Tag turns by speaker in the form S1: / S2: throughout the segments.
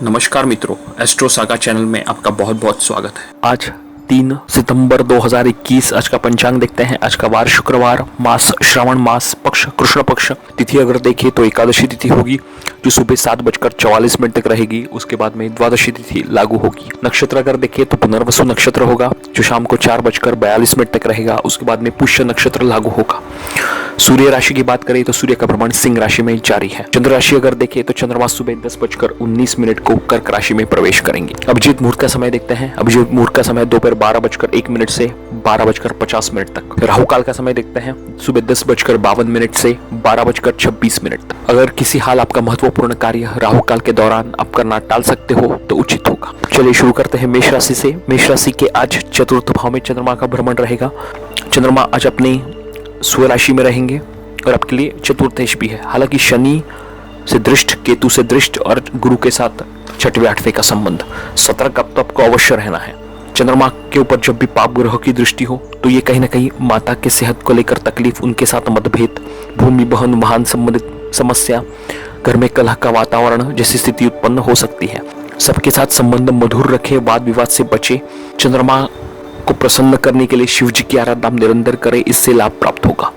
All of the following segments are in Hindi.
S1: नमस्कार मित्रों, एस्ट्रो सागा चैनल में आपका बहुत बहुत स्वागत है।
S2: आज 3 सितंबर 2021 आज का पंचांग देखते हैं। आज का वार शुक्रवार, मास श्रावण मास, पक्ष कृष्ण पक्ष। तिथि अगर देखें तो एकादशी तिथि होगी जो सुबह 7:44 तक रहेगी। उसके बाद में द्वादशी तिथि लागू होगी। नक्षत्र अगर देखें तो पुनर्वसु नक्षत्र होगा जो शाम को 4:42 तक रहेगा। उसके बाद में पुष्य नक्षत्र लागू होगा। सूर्य राशि की बात करें तो सूर्य का भ्रमण सिंह राशि में जारी है। चंद्र राशि अगर देखें तो चंद्रमा सुबह 10:19 को कर्क राशि में प्रवेश करेंगे। अभिजीत मुहूर्त का समय देखते हैं। अभिजीत मुहूर्त का समय दोपहर 12:01 से 12:50 तक। राहु काल का समय देखते हैं सुबह 10:52 से 12:26 तक। अगर किसी हाल आपका महत्वपूर्ण कार्य राहु काल के दौरान आप करना टाल सकते हो तो उचित होगा। चलिए शुरू करते हैं मेष राशि से। मेष राशि के आज चतुर्थ भाव में चंद्रमा का भ्रमण रहेगा। चंद्रमा आज अपने स्व राशि में रहेंगे और आपके लिए चतुर्थेश भी है। हालांकि शनि से दृष्ट, केतु से दृष्ट और गुरु के साथ 6वें 8वें का संबंध। सतर्क तो आपको अवश्य रहना है। चंद्रमा के ऊपर जब भी पाप ग्रह की दृष्टि हो तो ये कहीं ना कहीं माता के सेहत को लेकर तकलीफ, उनके साथ मतभेद, भूमि बहन वाहन संबंधित समस्या, घर में कलह का वातावरण जैसी स्थिति उत्पन्न हो सकती है। सबके साथ संबंध मधुर रखें, वाद विवाद से बचे। चंद्रमा को प्रसन्न करने के लिए शिव जी की आराधना निरंतर करें, इससे लाभ प्राप्त होगा।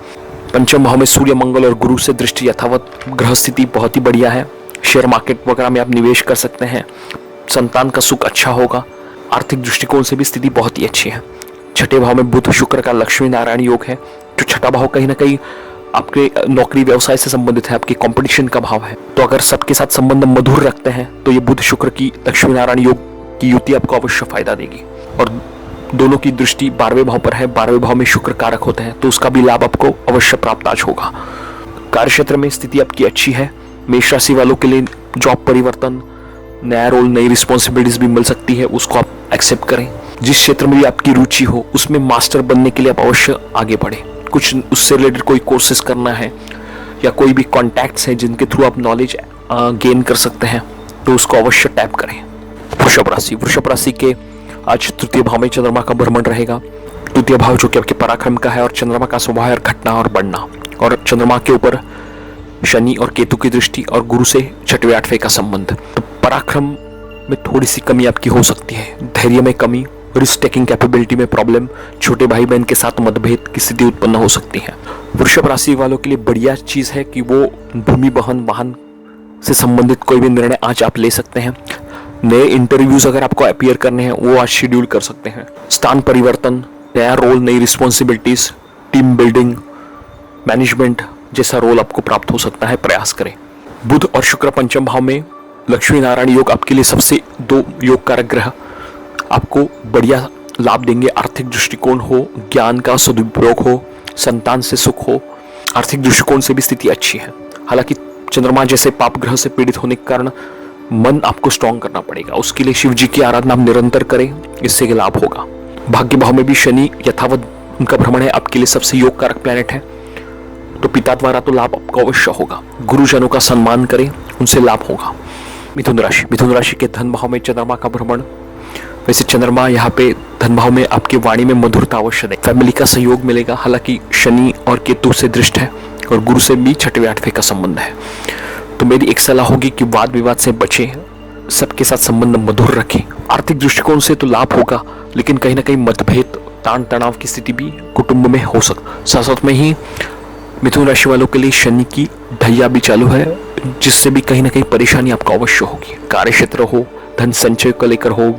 S2: पंचम भाव में सूर्य, मंगल और गुरु से दृष्टि यथावत ग्रह स्थिति बहुत ही बढ़िया है। शेयर मार्केट वगैरह में आप निवेश कर सकते हैं। संतान का सुख अच्छा होगा। आर्थिक दृष्टिकोण से भी स्थिति बहुत ही अच्छी है। छठे भाव में बुध शुक्र का लक्ष्मी नारायण योग है। जो छठा भाव कहीं ना कहीं आपके नौकरी व्यवसाय से संबंधित है, आपके कंपटीशन का भाव है। तो अगर सबके साथ संबंध मधुर रखते हैं तो ये बुध शुक्र की लक्ष्मी नारायण योग की युति आपको अवश्य फायदा देगी। और दोनों की दृष्टि 12वें भाव पर है। 12वें भाव में शुक्र कारक होते हैं तो उसका भी लाभ आपको अवश्य प्राप्त आज होगा। कार्य क्षेत्र में स्थिति आपकी अच्छी है। मेष राशि वालों के लिए जॉब परिवर्तन, नया रोल, नई रिस्पॉन्सिबिलिटीज भी मिल सकती है, उसको आप एक्सेप्ट करें। जिस क्षेत्र में भी आपकी रुचि हो उसमें मास्टर बनने के लिए आप अवश्य आगे बढ़े। कुछ उससे रिलेटेड कोई कोर्सेज करना है या कोई भी कॉन्टैक्ट्स हैं जिनके थ्रू आप नॉलेज गेन कर सकते हैं तो उसको अवश्य टैप करें। वृषभ राशि के आज तृतीय भाव में चंद्रमा का भ्रमण रहेगा। तृतीय भाव जो कि आपके पराक्रम का है और चंद्रमा का स्वभाव है घटना और बढ़ना। और चंद्रमा के ऊपर शनि और केतु की दृष्टि और गुरु से 6वें 8वें का संबंध। तो पराक्रम में थोड़ी सी कमी आपकी हो सकती है, धैर्य में कमी, रिस्क टेकिंग कैपेबिलिटी में प्रॉब्लम, छोटे भाई बहन के साथ मतभेद की स्थिति उत्पन्न हो सकती है। वृषभ राशि वालों के लिए बढ़िया चीज है कि वो भूमि बहन वाहन से संबंधित कोई भी निर्णय आज आप ले सकते हैं। नए इंटरव्यूज अगर आपको अपीयर करने हैं वो आज शेड्यूल कर सकते हैं। स्थान परिवर्तन, नया रोल, नई रिस्पॉन्सिबिलिटीज, टीम बिल्डिंग, मैनेजमेंट जैसा रोल आपको प्राप्त हो सकता है, प्रयास करें। बुध और शुक्र पंचम भाव में लक्ष्मी नारायण योग आपके लिए सबसे 2 योग कारक ग्रह आपको बढ़िया लाभ देंगे। आर्थिक दृष्टिकोण हो, ज्ञान का सदुपयोग हो, संतान से सुख हो, आर्थिक दृष्टिकोण से भी स्थिति अच्छी है। हालांकि चंद्रमा जैसे पाप ग्रह से पीड़ित होने के कारण मन आपको स्ट्रॉन्ग करना पड़ेगा। उसके लिए शिव जी की आराधना आप निरंतर करें, इससे लाभ होगा। भाग्य भाव में भी शनि यथावत उनका भ्रमण है, आपके लिए सबसे योग कारक प्लैनेट है तो पिता द्वारा तो लाभ आपको अवश्य होगा। गुरुजनों का सम्मान करें, उनसे लाभ होगा। मिथुन राशि के धन भाव में चंद्रमा का भ्रमण। वैसे चंद्रमा यहाँ पे धन भाव में आपकी वाणी में मधुरता अवश्य देगा। फैमिली का सहयोग मिलेगा। हालांकि शनि और केतु से दृष्ट है और गुरु से भी 6वें 8वें का संबंध है। तो मेरी एक सलाह होगी कि वाद विवाद से बचें, सबके साथ संबंध मधुर रखें। आर्थिक दृष्टिकोण से तो लाभ होगा लेकिन कहीं ना कहीं मतभेद, ताण तनाव की स्थिति भी कुटुंब में हो सकती। साथ में ही मिथुन राशि वालों के लिए शनि की ढैया भी चालू है जिससे भी कहीं ना कहीं परेशानी आपको अवश्य होगी। कार्य क्षेत्र हो, धन संचय को लेकर हो,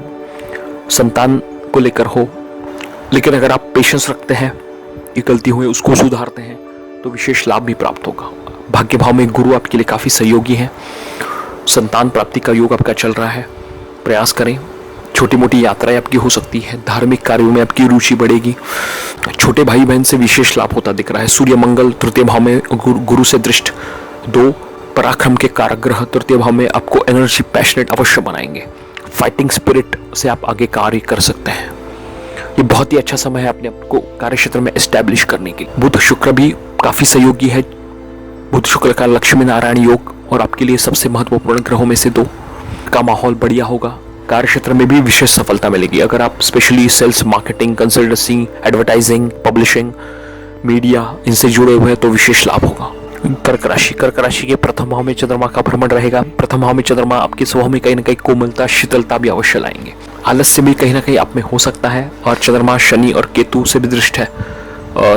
S2: संतान को लेकर हो, लेकिन अगर आप पेशेंस रखते हैं, ये गलती हुई उसको सुधारते हैं तो विशेष लाभ भी प्राप्त होगा। भाग्य भाव में गुरु आपके लिए काफी सहयोगी है। संतान प्राप्ति का योग आपका चल रहा है, प्रयास करें। छोटी मोटी यात्राएं आपकी हो सकती है। धार्मिक कार्यों में आपकी रुचि बढ़ेगी। छोटे भाई बहन से विशेष लाभ होता दिख रहा है। सूर्य मंगल तृतीय भाव में गुरु से दृष्ट, 2 पराक्रम के कारक ग्रह तृतीय भाव में आपको एनर्जी, पैशनेट अवश्य बनाएंगे। फाइटिंग स्पिरिट से आप आगे कार्य कर सकते हैं। ये बहुत ही अच्छा समय है अपने आपको कार्य क्षेत्र में एस्टैब्लिश करने के लिए। बुध शुक्र भी काफी सहयोगी है। बुध शुक्र का लक्ष्मी नारायण योग और आपके लिए सबसे महत्वपूर्ण ग्रहों में से 2 का माहौल बढ़िया होगा। कार्य क्षेत्र में भी विशेष सफलता मिलेगी। अगर आप specially sales, marketing, consultancy, advertising, publishing, media इनसे जुड़े हुए हैं तो विशेष लाभ होगा। कर्क राशि के प्रथम भाव में चंद्रमा का भ्रमण रहेगा। प्रथम भाव में चंद्रमा आपके स्वभाव में कहीं ना कहीं कोमलता, शीतलता भी अवश्य लाएंगे। आलस्य भी कहीं ना कहीं आप में हो सकता है, और चंद्रमा शनि और केतु से भी दृष्ट है,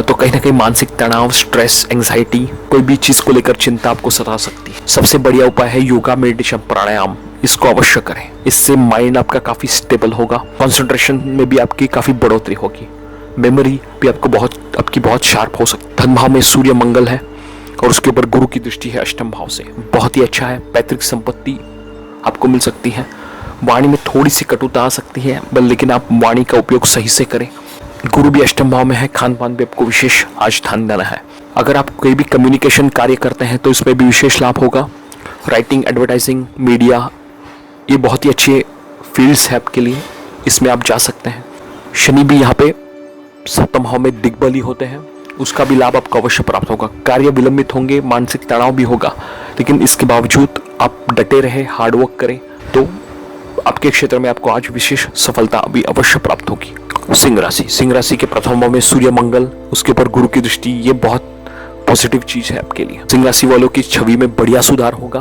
S2: तो कहीं ना कहीं मानसिक तनाव, स्ट्रेस, एंजाइटी, कोई भी चीज को लेकर चिंता आपको सता सकती है। सबसे बढ़िया उपाय है योगा, मेडिटेशन, प्राणायाम, इसको अवश्य करें। इससे माइंड आपका काफी स्टेबल होगा, कंसंट्रेशन में भी आपकी काफी बढ़ोतरी होगी, मेमोरी भी आपकी बहुत शार्प हो सकती है। धन भाव में सूर्य मंगल है और उसके ऊपर गुरु की दृष्टि है अष्टम भाव से, बहुत ही अच्छा है। पैतृक संपत्ति आपको मिल सकती है। वाणी में थोड़ी सी कटुता आ सकती है, लेकिन आप वाणी का उपयोग सही से करें। गुरु भी अष्टम भाव में है, खान पान पे आपको विशेष आज ध्यान देना है। अगर आप कोई भी कम्युनिकेशन कार्य करते हैं तो इसमें भी विशेष लाभ होगा। राइटिंग, एडवर्टाइजिंग, मीडिया, ये बहुत ही अच्छे फील्ड्स है आपके लिए, इसमें आप जा सकते हैं। शनि भी यहाँ पे सप्तम भाव में दिग्बली होते हैं, उसका भी लाभ आपको अवश्य प्राप्त होगा। कार्य विलंबित होंगे, मानसिक तनाव भी होगा, लेकिन इसके बावजूद आप डटे रहे, हार्डवर्क करें तो आपके क्षेत्र में आपको आज विशेष सफलता भी अवश्य प्राप्त होगी। सिंह राशि के प्रथम भाव में सूर्य मंगल, उसके ऊपर गुरु की दृष्टि, ये बहुत पॉजिटिव चीज है आपके लिए। सिंह राशि वालों की छवि में बढ़िया सुधार होगा।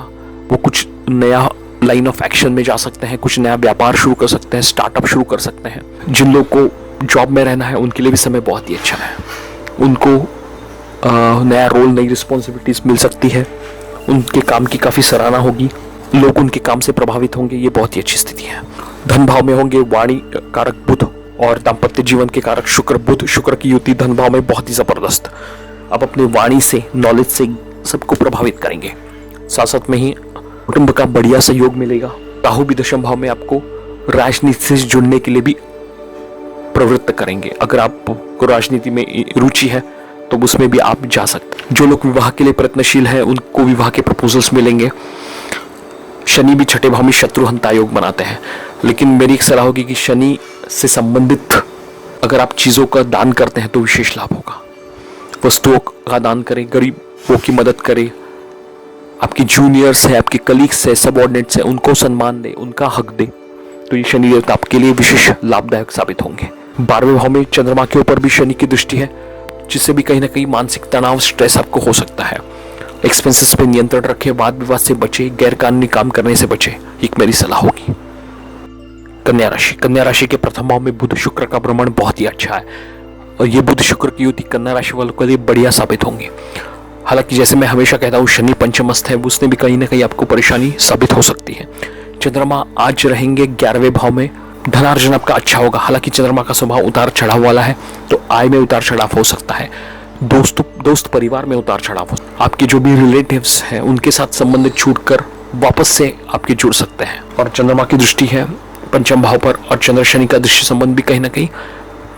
S2: वो कुछ नया लाइन ऑफ एक्शन में जा सकते हैं, कुछ नया व्यापार शुरू कर सकते हैं, स्टार्टअप शुरू कर सकते हैं। जिन लोगों को जॉब में रहना है उनके लिए भी समय बहुत ही अच्छा है। उनको नया रोल, नई रिस्पॉन्सिबिलिटीज मिल सकती है, उनके काम की काफी सराहना होगी, लोग उनके काम से प्रभावित होंगे, ये बहुत ही अच्छी स्थिति है। धन भाव में होंगे वाणी कारक बुध और दाम्पत्य जीवन के कारक शुक्र। बुध शुक्र की युति धन भाव में बहुत ही जबरदस्त। आप अपनी वाणी से, नॉलेज से सबको प्रभावित करेंगे। साथ साथ में ही कुटुंब का बढ़िया सहयोग मिलेगा। राहु भी दशम भाव में आपको राजनीति से जुड़ने के लिए भी प्रवृत्त करेंगे। अगर आपको राजनीति में रुचि है तो उसमें भी आप जा सकते हैं। जो लोग विवाह के लिए प्रयत्नशील हैं उनको विवाह के प्रपोजल्स मिलेंगे। शनि भी छठे भाव में शत्रुहंता योग बनाते हैं, लेकिन मेरी एक सलाह होगी कि शनि से संबंधित अगर आप चीजों का दान करते हैं तो विशेष लाभ होगा। वस्तुओं का दान करें, गरीबों की मदद करें, आपके जूनियर्स है, आपके कलीग्स है, सबऑर्डिनेट्स है, उनको सम्मान दे, उनका हक दे, तो ये शनि देवता आपके लिए विशेष लाभदायक साबित होंगे। 12वें भाव में चंद्रमा के ऊपर भी शनि की दृष्टि है, जिससे भी कहीं ना कहीं मानसिक तनाव, स्ट्रेस आपको हो सकता है। एक्सपेंसेस पे नियंत्रण रखें, वाद विवाद से बचे, गैर कानूनी काम करने से बचे, एक मेरी सलाह होगी। कन्या राशि के प्रथम भाव में बुध शुक्र का भ्रमण बहुत ही अच्छा है, और ये बुध शुक्र की युति कन्या राशि वालों के लिए बढ़िया साबित होंगे। हालांकि जैसे मैं हमेशा कहता हूँ, शनि पंचमस्थ है, उसने भी कहीं ना कहीं आपको परेशानी साबित हो सकती है। चंद्रमा आज रहेंगे 11वें भाव में, धनार्जन आपका अच्छा होगा। हालांकि चंद्रमा का स्वभाव उतार चढ़ाव वाला है, तो आय में उतार चढ़ाव हो सकता है। दोस्त परिवार में उतार चढ़ाव हो, आपके जो भी रिलेटिव्स हैं उनके साथ संबंध छूटकर वापस से आपके जुड़ सकते हैं। और चंद्रमा की दृष्टि है पंचम भाव पर, और चंद्र शनि का दृष्टि संबंध भी कहीं ना कहीं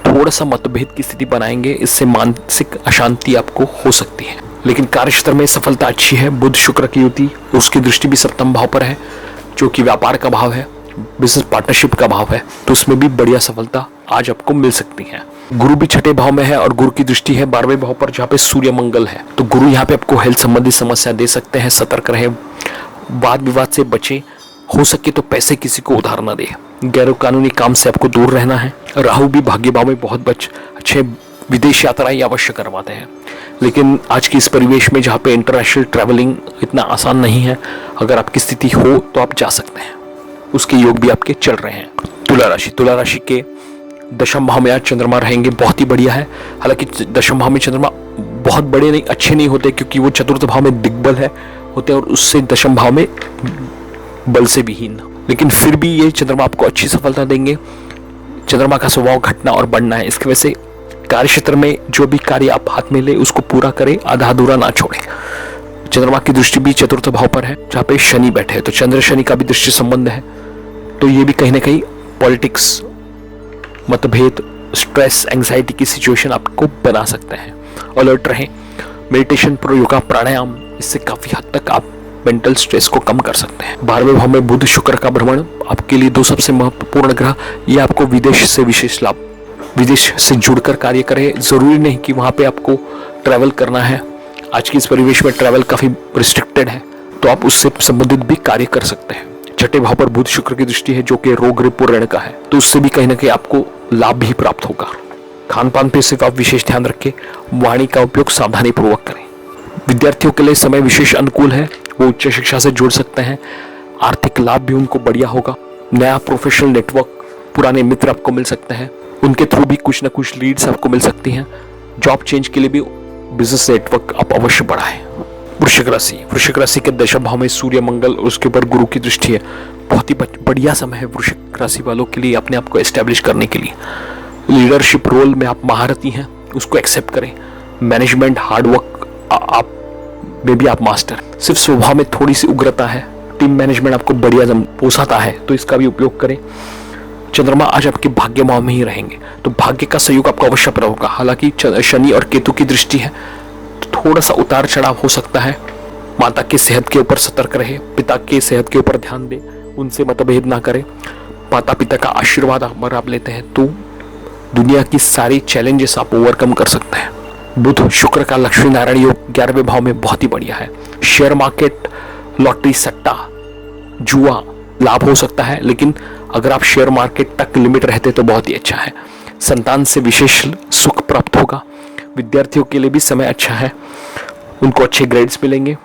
S2: थोड़ा सा मतभेद की स्थिति बनाएंगे। इससे मानसिक अशांति आपको हो सकती है, लेकिन कार्यक्षेत्र में सफलता अच्छी है। बुध शुक्र की युति, उसकी दृष्टि भी सप्तम भाव पर है, जो कि व्यापार का भाव है, बिजनेस पार्टनरशिप का भाव है, तो उसमें भी बढ़िया सफलता आज आपको मिल सकती है। गुरु भी छठे भाव में है और गुरु की दृष्टि है 12वें भाव पर, जहाँ पे सूर्य मंगल है, तो गुरु यहाँ पे आपको हेल्थ संबंधी समस्या दे सकते हैं। सतर्क रहे, वाद विवाद से बचे, हो सके तो पैसे किसी को उधार न दे, गैर कानूनी काम से आपको दूर रहना है। राहु भी भाग्य भाव में बहुत अच्छे विदेश यात्राएं अवश्य करवाते हैं, लेकिन आज की इस परिवेश में जहाँ पे इंटरनेशनल ट्रैवलिंग इतना आसान नहीं है, अगर आपकी स्थिति हो तो आप जा सकते हैं, उसके योग भी आपके चल रहे हैं। तुला राशि के दशम भाव में आज चंद्रमा रहेंगे, बहुत ही बढ़िया है। हालांकि दशम भाव में चंद्रमा बहुत बड़े नहीं, अच्छे नहीं होते, क्योंकि वो चतुर्थ भाव में दिग्बल है होते हैं, और उससे दशम भाव में बल से विहीन, लेकिन फिर भी ये चंद्रमा आपको अच्छी सफलता देंगे। चंद्रमा का स्वभाव घटना और बढ़ना है, इसकी वजह से कार्यक्षेत्र में जो भी कार्य आप हाथ में ले उसको पूरा करें, आधा अधूरा ना छोड़ें। चंद्रमा की दृष्टि भी चतुर्थ भाव पर है, जहाँ पे शनि बैठे हैं, तो चंद्र शनि का भी दृष्टि संबंध है, तो ये भी कहीं ना कहीं पॉलिटिक्स, मतभेद, स्ट्रेस, एंजाइटी की सिचुएशन आपको बना सकते हैं। अलर्ट रहें, मेडिटेशन, योगा, प्राणायाम, इससे काफी हद तक आप मेंटल स्ट्रेस को कम कर सकते हैं। 12वें भाव में बुध शुक्र का भ्रमण आपके लिए दो सबसे महत्वपूर्ण ग्रह, ये आपको विदेश से विशेष लाभ, विदेश से जुड़कर कार्य करें। जरूरी नहीं कि वहां पे आपको ट्रैवल करना है, आज की इस परिवेश में ट्रैवल काफी रिस्ट्रिक्टेड है, तो आप उससे संबंधित भी कार्य कर सकते हैं। छठे भाव पर बुध शुक्र की दृष्टि है, जो कि रोग रिपु ऋण का है, तो उससे भी कहीं ना कहीं आपको लाभ भी प्राप्त होगा। खान पान पे सिर्फ आप विशेष ध्यान रखें, वाणी का उपयोग सावधानी पूर्वक करें। विद्यार्थियों के लिए समय विशेष अनुकूल है, वो उच्च शिक्षा से जुड़ सकते हैं, आर्थिक लाभ भी उनको बढ़िया होगा, नया प्रोफेशनल नेटवर्क, पुराने मित्र आपको मिल सकते हैं, उनके थ्रू भी कुछ ना कुछ लीड्स आपको मिल सकती हैं। जॉब चेंज के लिए भी बिजनेस नेटवर्क आप अवश्य बढ़ाएं। वृश्चिक राशि के दशम भाव में सूर्य मंगल और उसके ऊपर गुरु की दृष्टि है। बहुत ही बढ़िया समय है वृश्चिक राशि वालों के लिए अपने आप को एस्टेब्लिश करने के लिए। लीडरशिप रोल में आप महारथी हैं, उसको एक्सेप्ट करें। मैनेजमेंट हार्डवर्क आप में भी आप मास्टर। सिर्फ स्वभाव में थोड़ी सी उग्रता है, टीम मैनेजमेंट आपको बढ़िया पोसाता है, तो इसका भी उपयोग करें। चंद्रमा आज आपके भाग्य भाव में ही रहेंगे, तो भाग्य का सहयोग आपको अवश्य प्राप्त होगा। हालांकि शनि और केतु की दृष्टि है, तो थोड़ा सा उतार चढ़ाव हो सकता है। माता की सेहत के ऊपर सतर्क रहे, पिता की सेहत के ऊपर ध्यान दें, उनसे मतभेद ना करें। माता पिता का आशीर्वाद अगर आप लेते हैं तो दुनिया की सारी चैलेंजेस आप ओवरकम कर सकते हैं। बुध शुक्र का लक्ष्मी नारायण योग 11वें भाव में बहुत ही बढ़िया है। शेयर मार्केट, लॉटरी, सट्टा, जुआ लाभ हो सकता है, लेकिन अगर आप शेयर मार्केट तक लिमिट रहते तो बहुत ही अच्छा है। संतान से विशेष सुख प्राप्त होगा। विद्यार्थियों के लिए भी समय अच्छा है, उनको अच्छे ग्रेड्स मिलेंगे।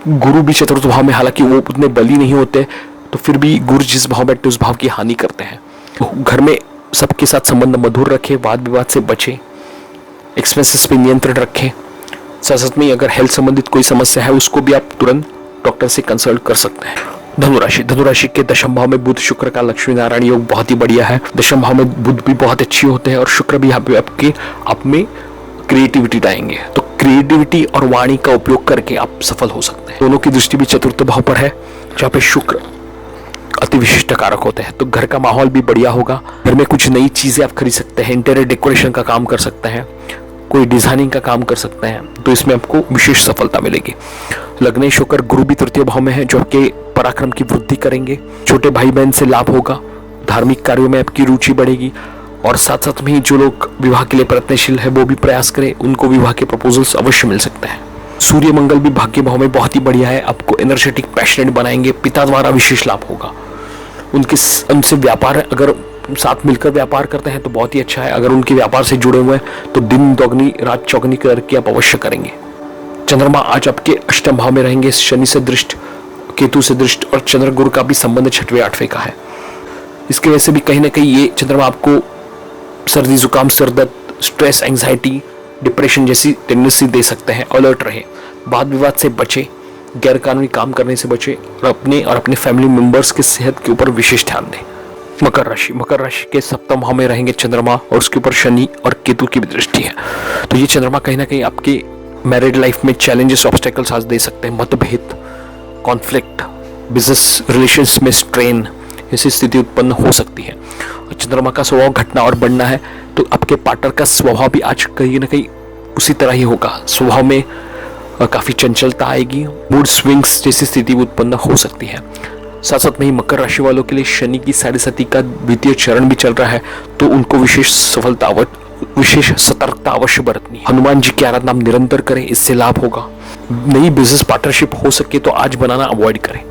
S2: गुरु भी चतुर्थ भाव में, हालांकि वो उतने बली नहीं होते, तो फिर भी गुरु जिस भाव बैठते उस भाव की हानि करते हैं। तो घर में सबके साथ संबंध मधुर रखें, वाद विवाद से बचें, एक्सपेंसेस पे नियंत्रण रखें। साथ में अगर हेल्थ संबंधित कोई समस्या है उसको भी आप तुरंत डॉक्टर से कंसल्ट कर सकते हैं। धनुराशि के दशम भाव में बुध शुक्र का लक्ष्मी नारायण योग बहुत ही बढ़िया है। दशम भाव में बुध भी बहुत अच्छी होते हैं और शुक्र भी यहाँ पे आपके आप में क्रिएटिविटी लाएंगे, तो क्रिएटिविटी और वाणी का उपयोग करके आप सफल हो सकते हैं। दोनों की दृष्टि भी चतुर्थ भाव पर है, जहाँ पे शुक्र अति विशिष्ट कारक होते हैं, तो घर का माहौल भी बढ़िया होगा। घर में कुछ नई चीजें आप खरीद सकते हैं, इंटीरियर डेकोरेशन का काम कर सकते हैं, कोई डिजाइनिंग का काम कर सकते हैं, तो इसमें आपको विशेष सफलता मिलेगी। लग्नेश होकर गुरु भी तृतीय भाव में है, जो आपके पराक्रम की वृद्धि करेंगे। छोटे भाई बहन से लाभ होगा, धार्मिक कार्यों में आपकी रुचि बढ़ेगी, और साथ साथ में ही जो लोग विवाह के लिए प्रयत्नशील है वो भी प्रयास करें, उनको विवाह के प्रपोजल्स अवश्य मिल सकते हैं। सूर्य मंगल भी भाग्य भाव में बहुत ही बढ़िया है, आपको एनर्जेटिक पैशनेट बनाएंगे। पिता द्वारा विशेष लाभ होगा, उनसे व्यापार, अगर साथ मिलकर व्यापार करते हैं तो बहुत ही अच्छा है। अगर उनके व्यापार से जुड़े हुए हैं तो दिन दोगुनी रात चौगुनी करके आप अवश्य करेंगे। चंद्रमा आज आपके अष्टम भाव में रहेंगे, शनि से दृष्ट, केतु से दृष्ट, और चंद्र गुरु का भी संबंध 6वें 8वें का है। इसके वजह से भी कहीं ना कहीं ये चंद्रमा आपको सर्दी जुकाम, सर दर्द, स्ट्रेस, एंजाइटी, डिप्रेशन जैसी टेंडेंसी दे सकते हैं। अलर्ट रहे, वाद विवाद से बचे, गैर कानूनी काम करने से बचे, और अपने फैमिली मेंबर्स की सेहत के ऊपर विशेष ध्यान दें। मकर राशि के सप्तम भाव में रहेंगे चंद्रमा, और उसके ऊपर शनि और केतु की भी दृष्टि है, तो ये चंद्रमा कहीं ना कहीं आपके मैरिड लाइफ में चैलेंजेस, ऑब्स्टेकल्स आज दे सकते हैं। मतभेद, कॉन्फ्लिक्ट, बिजनेस रिलेशंस में स्ट्रेन, ऐसी स्थिति उत्पन्न हो सकती है। और चंद्रमा का स्वभाव घटना और बढ़ना है, तो आपके पार्टनर का स्वभाव भी आज कहीं ना कहीं उसी तरह ही होगा। स्वभाव में काफी चंचलता आएगी, मूड स्विंग्स जैसी स्थिति उत्पन्न हो सकती है। साथ साथ में ही मकर राशि वालों के लिए शनि की 7.5 का द्वितीय चरण भी चल रहा है, तो उनको विशेष सतर्कता अवश्य बरतनी। हनुमान जी की आराधना निरंतर करें, इससे लाभ होगा। नई बिजनेस पार्टनरशिप हो सके तो आज बनाना अवॉइड करें।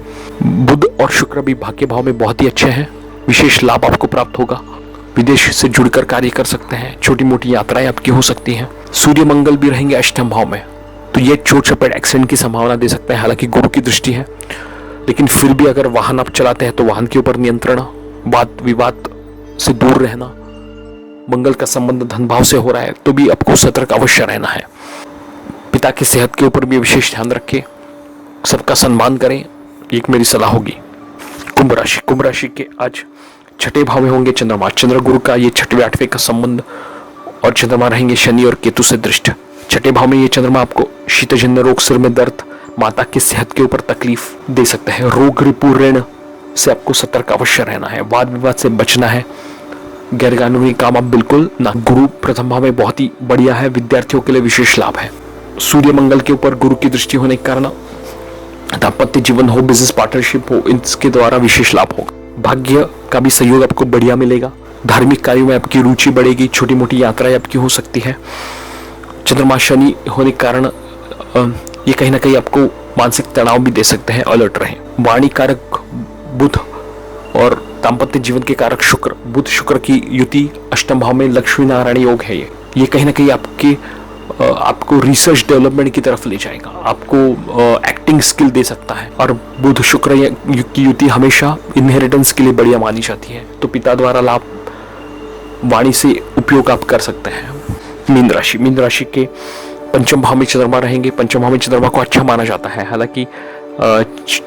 S2: बुध और शुक्र भी भाग्य भाव में बहुत ही अच्छे हैं, विशेष लाभ आपको प्राप्त होगा। विदेश से जुड़कर कार्य कर सकते हैं, छोटी मोटी यात्राएं आपकी हो सकती हैं। सूर्य मंगल भी रहेंगे अष्टम भाव में, तो ये चोट चपेट एक्सीडेंट की संभावना दे सकते हैं। हालांकि गुरु की दृष्टि है, लेकिन फिर भी अगर वाहन आप चलाते हैं तो वाहन के ऊपर नियंत्रण, वाद विवाद से दूर रहना। मंगल का संबंध धन भाव से हो रहा है, तो भी आपको सतर्क अवश्य रहना है। पिता की सेहत के ऊपर भी विशेष ध्यान रखें, सबका सम्मान करें, एक मेरी सलाह होगी। कुंभ राशि के आज 6ठे भाव में होंगे चंद्रमा, चंद्र गुरु का ये 6वें 8वें का संबंध, और चंद्रमा रहेंगे शनि और केतु से दृष्ट। 6ठे भाव में ये चंद्रमा आपको शीतजन्य रोग, सिर में दर्द, माता की सेहत के ऊपर तकलीफ दे सकता है। रोग, रिपु, ऋण से आपको सतर्क अवश्य रहना है, वाद विवाद से बचना है, गैर कानूनी काम आप बिल्कुल ना। गुरु प्रथम भाव में बहुत ही बढ़िया है, विद्यार्थियों के लिए विशेष लाभ है। सूर्य मंगल के ऊपर गुरु की दृष्टि होने के कारण दाम्पत्य जीवन हो, बिजनेस पार्टनरशिप हो, इसके द्वारा विशेष लाभ होगा। भाग्य का भी सहयोग आपको बढ़िया मिलेगा, धार्मिक कार्यों में आपकी रुचि बढ़ेगी, छोटी मोटी यात्राएं आपकी हो सकती है। चंद्रमा शनि होने के कारण ये कहीं ना कहीं आपको मानसिक तनाव भी दे सकते हैं, अलर्ट रहें। वाणी कारक बुध और दाम्पत्य जीवन के कारक शुक्र, बुध शुक्र की युति अष्टम भाव में लक्ष्मी नारायण योग है। ये कहीं ना कहीं आपके आपको रिसर्च डेवलपमेंट की तरफ ले जाएगा, आपको एक्टिंग स्किल दे सकता है। और बुध शुक्र की युति हमेशा इनहेरिटेंस के लिए बढ़िया मानी जाती है, तो पिता द्वारा लाभ वाणी से उपयोग आप कर सकते हैं। मीन राशि के पंचम भाव में चंद्रमा रहेंगे। पंचम भाव में चंद्रमा को अच्छा माना जाता है, हालांकि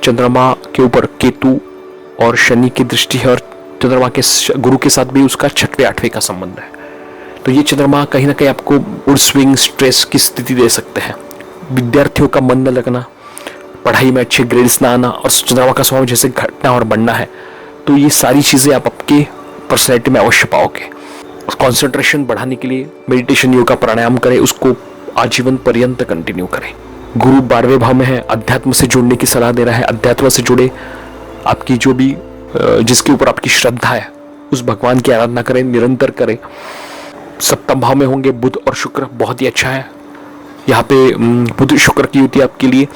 S2: चंद्रमा के ऊपर केतु और शनि की दृष्टि है और चंद्रमा के गुरु के साथ भी उसका 6वें 8वें का संबंध है। तो ये चंद्रमा कहीं ना कहीं आपको मूड स्विंग, स्ट्रेस की स्थिति दे सकते हैं। विद्यार्थियों का मन न लगना, पढ़ाई में अच्छे ग्रेड्स ना आना, और चंद्रमा का स्वभाव जैसे घटना और बढ़ना है, तो ये सारी चीज़ें आप आपके पर्सनैलिटी में अवश्य पाओगे। कंसंट्रेशन बढ़ाने के लिए मेडिटेशन, योगा, प्राणायाम करें, उसको आजीवन पर्यंत कंटिन्यू करें। गुरु 12वें भाव में है, अध्यात्म से जुड़ने की सलाह दे रहा है। अध्यात्म से जुड़े आपकी जो भी जिसके ऊपर आपकी श्रद्धा है उस भगवान की आराधना करें, निरंतर करें। सप्तम भाव में होंगे बुध और शुक्र, बहुत ही अच्छा है। यहाँ पे बुध शुक्र की युति आपके लिए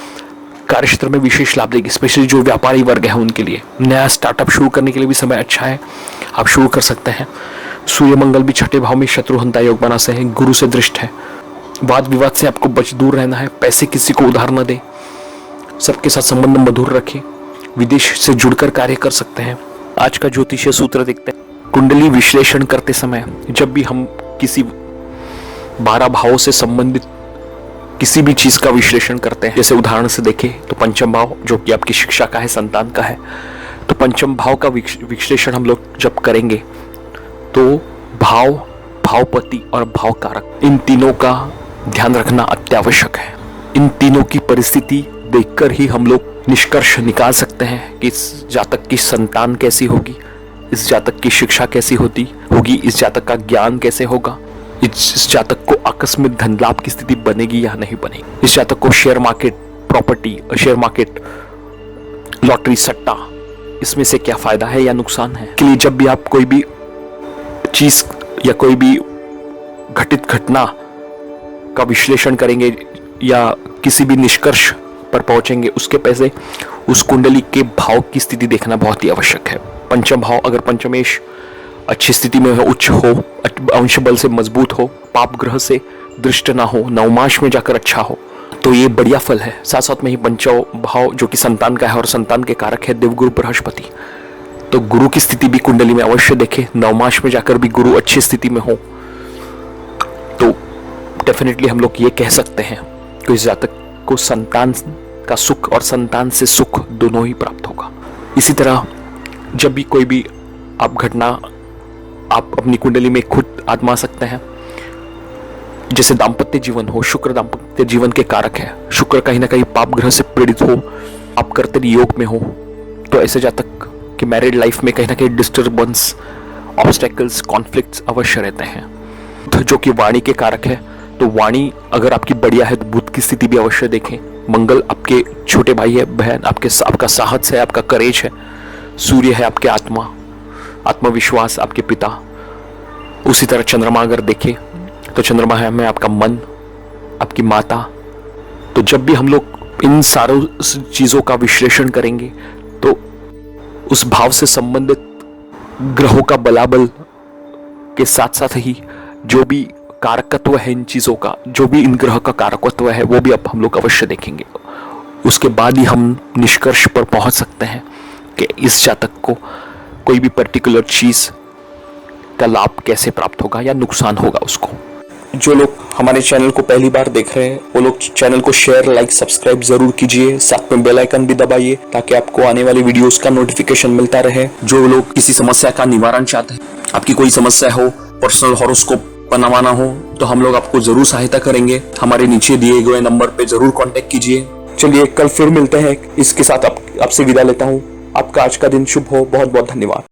S2: कार्यक्षेत्र में विशेष लाभ देगी, स्पेशली जो व्यापारी वर्ग है उनके लिए। नया स्टार्टअप शुरू करने के लिए भी समय अच्छा है, आप शुरू कर सकते हैं। सूर्य मंगल भी 6ठे भाव में शत्रुहंता योग बना से हैं, गुरु से दृष्ट है। वाद विवाद से आपको दूर रहना है, पैसे किसी को उधार न दे, सबके साथ संबंध मधुर रखें, विदेश से जुड़कर कार्य कर सकते हैं। आज का ज्योतिषीय सूत्र देखते हैं। कुंडली विश्लेषण करते समय जब भी हम किसी 12 भावों से संबंधित किसी भी चीज का विश्लेषण करते हैं, जैसे उदाहरण से देखें तो पंचम भाव जो कि आपकी शिक्षा का है, संतान का है, तो पंचम भाव का विश्लेषण हम लोग जब करेंगे तो भाव, भावपति और भाव कारक, इन तीनों का ध्यान रखना अत्यावश्यक है। इन तीनों की परिस्थिति देखकर ही हम लोग निष्कर्ष निकाल सकते हैं कि इस जातक की संतान कैसी होगी, इस जातक की शिक्षा कैसी होगी, इस जातक का ज्ञान कैसे होगा, इस जातक को आकस्मिक धन लाभ की स्थिति बनेगी या नहीं बनेगी, इस जातक को share market, property, share market, lottery, सट्टा, इसमें से क्या फायदा है या नुकसान है। के लिए जब भी आप कोई भी चीज या कोई भी घटित घटना का विश्लेषण करेंगे या किसी भी निष्कर्ष पर पहुंचेंगे, उसके पहले उस कुंडली के भाव की स्थिति देखना बहुत ही आवश्यक है। पंचम भाव अगर पंचमेश अच्छी स्थिति में हो, उच्च हो, अंश बल से मजबूत हो, पाप ग्रह से दृष्ट ना हो, नवमाश में जाकर अच्छा हो, तो ये बढ़िया फल है। साथ साथ में ही पंचम भाव जो कि संतान का है और संतान के कारक है देवगुरु बृहस्पति, तो गुरु की स्थिति भी कुंडली में अवश्य देखें। नवमाश में जाकर भी गुरु अच्छी स्थिति में हो तो डेफिनेटली हम लोग ये कह सकते हैं कि इस जातक को संतान का सुख और संतान से सुख दोनों ही प्राप्त होगा। इसी तरह जब भी कोई भी आप घटना आप अपनी कुंडली में खुद आजमा सकते हैं, जैसे दाम्पत्य जीवन हो, शुक्र दाम्पत्य जीवन के कारक है, शुक्र कहीं ना कहीं पाप ग्रह से पीड़ित हो, आप कर्तरी योग में हो, तो ऐसे जातक कि मैरिड लाइफ में कहीं ना कहीं डिस्टर्बेंस, ऑब्स्टेकल्स, कॉन्फ्लिक्ट्स अवश्य रहते हैं। तो जो कि वाणी के कारक है, तो वाणी अगर आपकी बढ़िया है तो बुध की स्थिति भी अवश्य देखें। मंगल आपके छोटे भाई है, बहन, आपका साहस है, आपका करेज है। सूर्य है आपके आत्मविश्वास, आपके पिता। उसी तरह चंद्रमा अगर देखें तो चंद्रमा है हमें आपका मन, आपकी माता। तो जब भी हम लोग इन सारों चीजों का विश्लेषण करेंगे तो उस भाव से संबंधित ग्रहों का बलाबल के साथ साथ ही जो भी कारकत्व है इन चीजों का, जो भी इन ग्रह का कारकत्व है, वो भी अब हम लोग अवश्य देखेंगे। उसके बाद ही हम निष्कर्ष पर पहुंच सकते हैं कि इस जातक को कोई भी पर्टिकुलर चीज का लाभ कैसे प्राप्त होगा या नुकसान होगा उसको।
S1: जो लोग हमारे चैनल को पहली बार देख रहे हैं वो लोग चैनल को शेयर, लाइक, सब्सक्राइब जरूर कीजिए। साथ में बेल आइकन भी दबाइए ताकि आपको आने वाली वीडियोस का नोटिफिकेशन मिलता रहे। जो लोग किसी समस्या का निवारण चाहते हैं, आपकी कोई समस्या हो, पर्सनल हॉरोस्कोप बनवाना हो, तो हम लोग आपको जरूर सहायता करेंगे। हमारे नीचे दिए गए नंबर पे जरूर कांटेक्ट कीजिए। चलिए कल फिर मिलते हैं। इसके साथ आपसे विदा लेता हूँ। आपका आज का दिन शुभ हो। बहुत बहुत धन्यवाद।